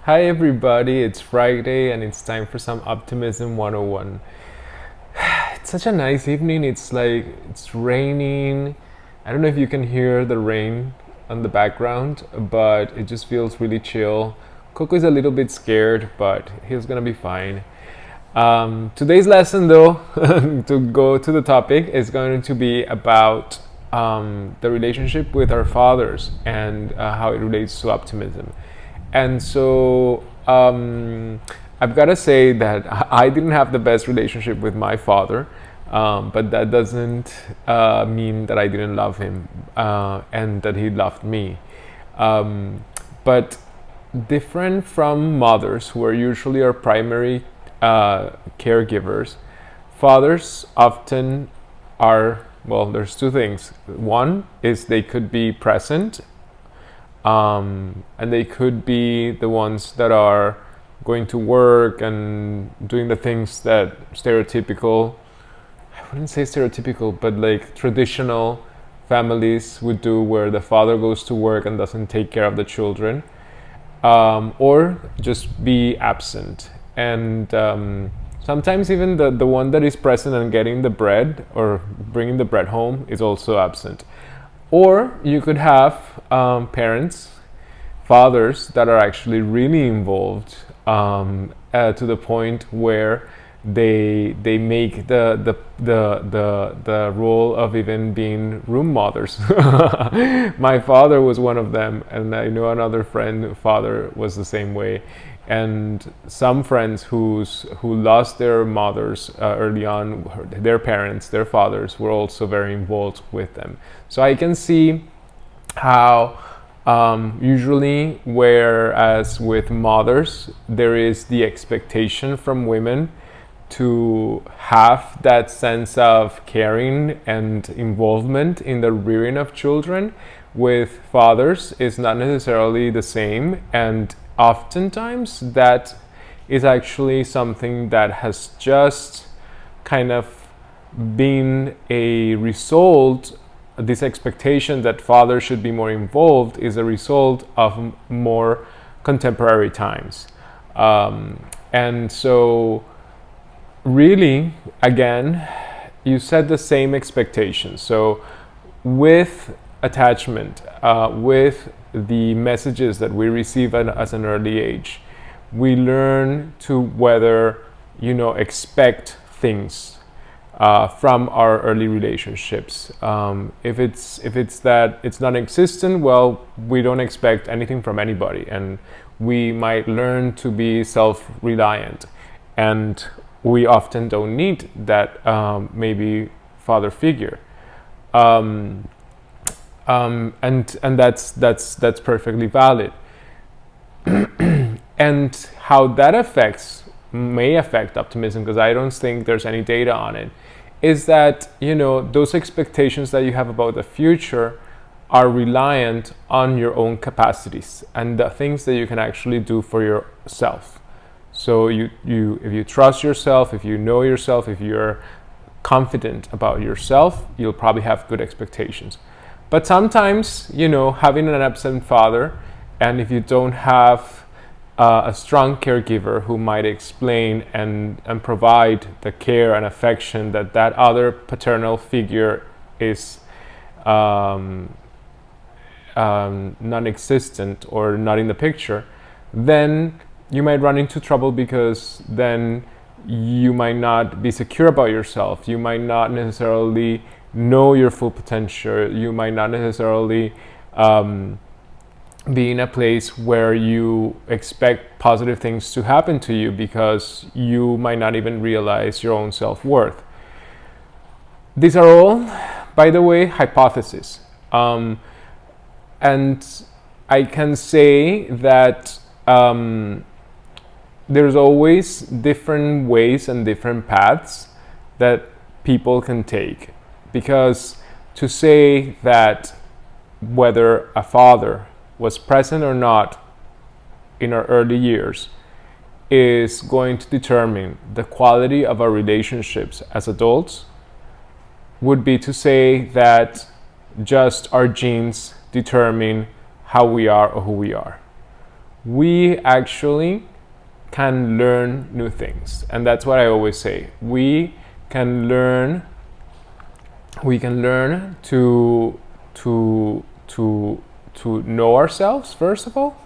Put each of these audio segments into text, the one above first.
Hi everybody, it's Friday and it's time for some Optimism 101. It's such a nice evening. It's raining. I don't know if you can hear the rain on the background, but it just feels really chill. Coco is a little bit scared, but he's gonna be fine. Today's lesson, though, to go to the topic, is going to be about the relationship with our fathers and how it relates to optimism. And so I've got to say that I didn't have the best relationship with my father, but that doesn't mean that I didn't love him and that he loved me. But different from mothers, who are usually our primary caregivers, fathers often are, well, there's two things. One is they could be present, and they could be the ones that are going to work and doing the things that stereotypical, I wouldn't say stereotypical, but like traditional families would do, where the father goes to work and doesn't take care of the children, or just be absent. And sometimes even the one that is present and getting the bread or bringing the bread home is also absent. Or you could have parents, fathers that are actually really involved, to the point where they make the role of even being room mothers. My father was one of them, and I know another friend father was the same way. And some friends who lost their mothers early on, their parents, their fathers, were also very involved with them. So I can see how usually, whereas with mothers, there is the expectation from women to have that sense of caring and involvement in the rearing of children, with fathers is not necessarily the same. And oftentimes that is actually something that has just kind of been a result. This expectation that fathers should be more involved is a result of more contemporary times. And so really, again, you set the same expectations. So with attachment, with the messages that we receive as an early age, we learn to whether, expect things from our early relationships. If it's that it's non-existent, well, we don't expect anything from anybody, and we might learn to be self-reliant, and we often don't need that maybe father figure. And that's perfectly valid. And how that may affect optimism, because I don't think there's any data on it, is that those expectations that you have about the future are reliant on your own capacities and the things that you can actually do for yourself. So if you trust yourself, if you know yourself, if you're confident about yourself, you'll probably have good expectations. But sometimes, having an absent father, and if you don't have a strong caregiver who might explain and provide the care and affection that other paternal figure is non-existent or not in the picture, then you might run into trouble, because then you might not be secure about yourself. You might not necessarily know your full potential. You might not necessarily be in a place where you expect positive things to happen to you, because you might not even realize your own self-worth. These are all, by the way, hypotheses. And I can say that there's always different ways and different paths that people can take. Because to say that whether a father was present or not in our early years is going to determine the quality of our relationships as adults would be to say that just our genes determine how we are or who we are. we actually can learn new things. And that's what I always say. Can learn we can learn to know ourselves, first of all,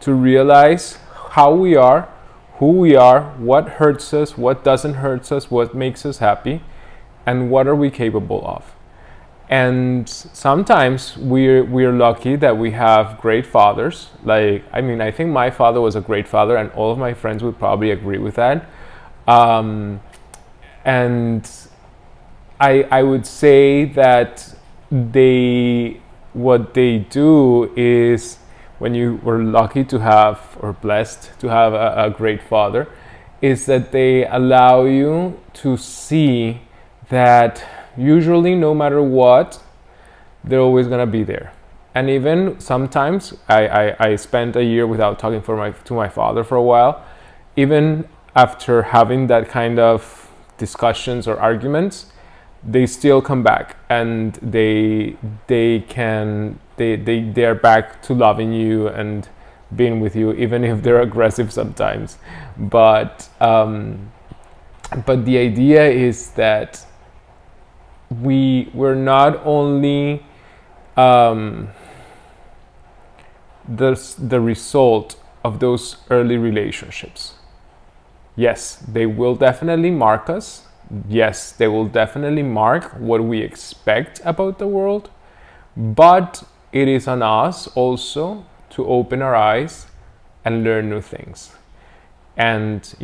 to realize how we are, who we are, what hurts us, what doesn't hurt us, what makes us happy, and what are we capable of. And sometimes we're lucky that we have great fathers. Like, I mean, I think my father was a great father, and all of my friends would probably agree with that. And I would say that what they do is, when you were lucky to have, or blessed to have a great father, is that they allow you to see that usually, no matter what, they're always going to be there. And even sometimes, I spent a year without talking to my father for a while. Even after having that kind of discussions or arguments, they still come back, and they're back to loving you and being with you, even if they're aggressive sometimes. But the idea is that we're not only the result of those early relationships. Yes, they will definitely mark us. Yes, they will definitely mark what we expect about the world. But it is on us also to open our eyes and learn new things, and,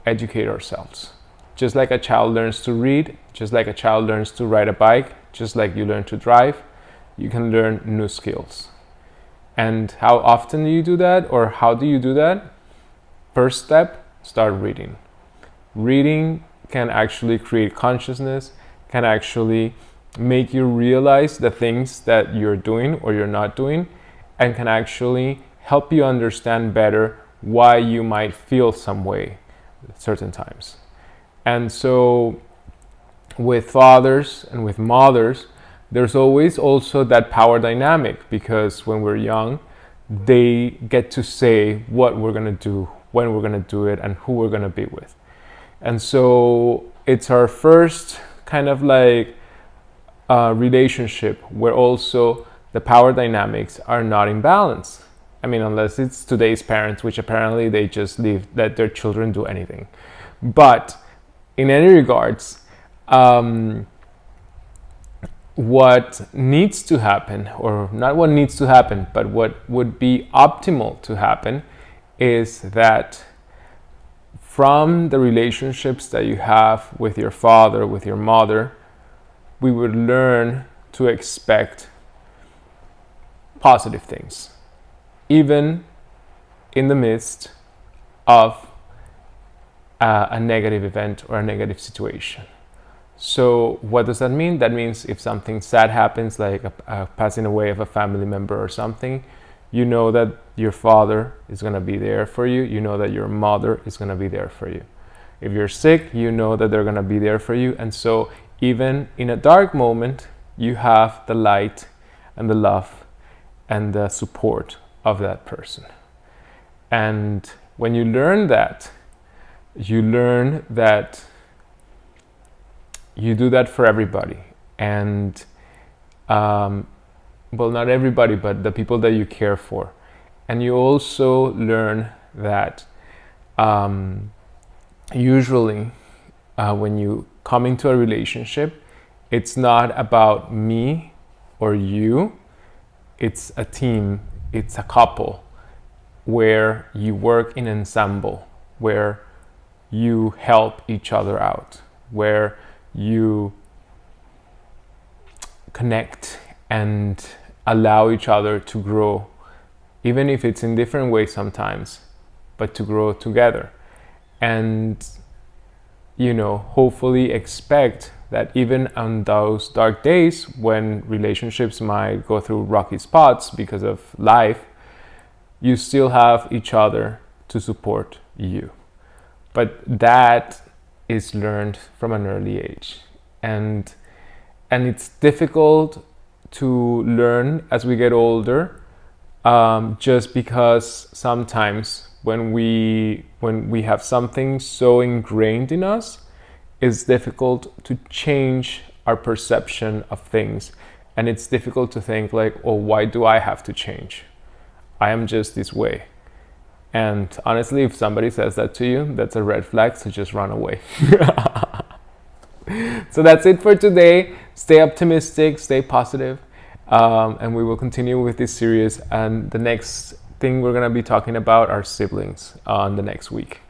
educate ourselves. Just like a child learns to read, just like a child learns to ride a bike, just like you learn to drive, you can learn new skills. And how often do you do that, or how do you do that? First step, start reading. Reading can actually create consciousness, can actually make you realize the things that you're doing or you're not doing, and can actually help you understand better why you might feel some way at certain times. And so with fathers and with mothers, there's always also that power dynamic, because when we're young, they get to say what we're going to do, when we're going to do it, and who we're going to be with. And so it's our first kind of like relationship where also the power dynamics are not in balance. I mean, unless it's today's parents, which apparently they just let their children do anything. But in any regards, what needs to happen, or not what needs to happen, but what would be optimal to happen, is that from the relationships that you have with your father, with your mother, we would learn to expect positive things, even in the midst of a negative event or a negative situation. So what does that mean? That means if something sad happens, like a passing away of a family member or something, you know that your father is going to be there for you. You know that your mother is going to be there for you. If you're sick, you know that they're going to be there for you. And so even in a dark moment, you have the light and the love and the support of that person. And when you learn that, you learn that you do that for everybody. And well, not everybody, but the people that you care for. And you also learn that usually when you come into a relationship, it's not about me or you, it's a team, it's a couple, where you work in ensemble, where you help each other out, where you connect and allow each other to grow, even if it's in different ways sometimes, but to grow together. And, hopefully expect that even on those dark days when relationships might go through rocky spots because of life, you still have each other to support you. But that is learned from an early age. And it's difficult to learn as we get older, just because sometimes when we have something so ingrained in us, it's difficult to change our perception of things, and it's difficult to think like, oh, why do I have to change? I am just this way. And honestly, if somebody says that to you, that's a red flag, so just run away. So that's it for today. Stay optimistic, stay positive, and we will continue with this series. And the next thing we're going to be talking about are siblings on the next week.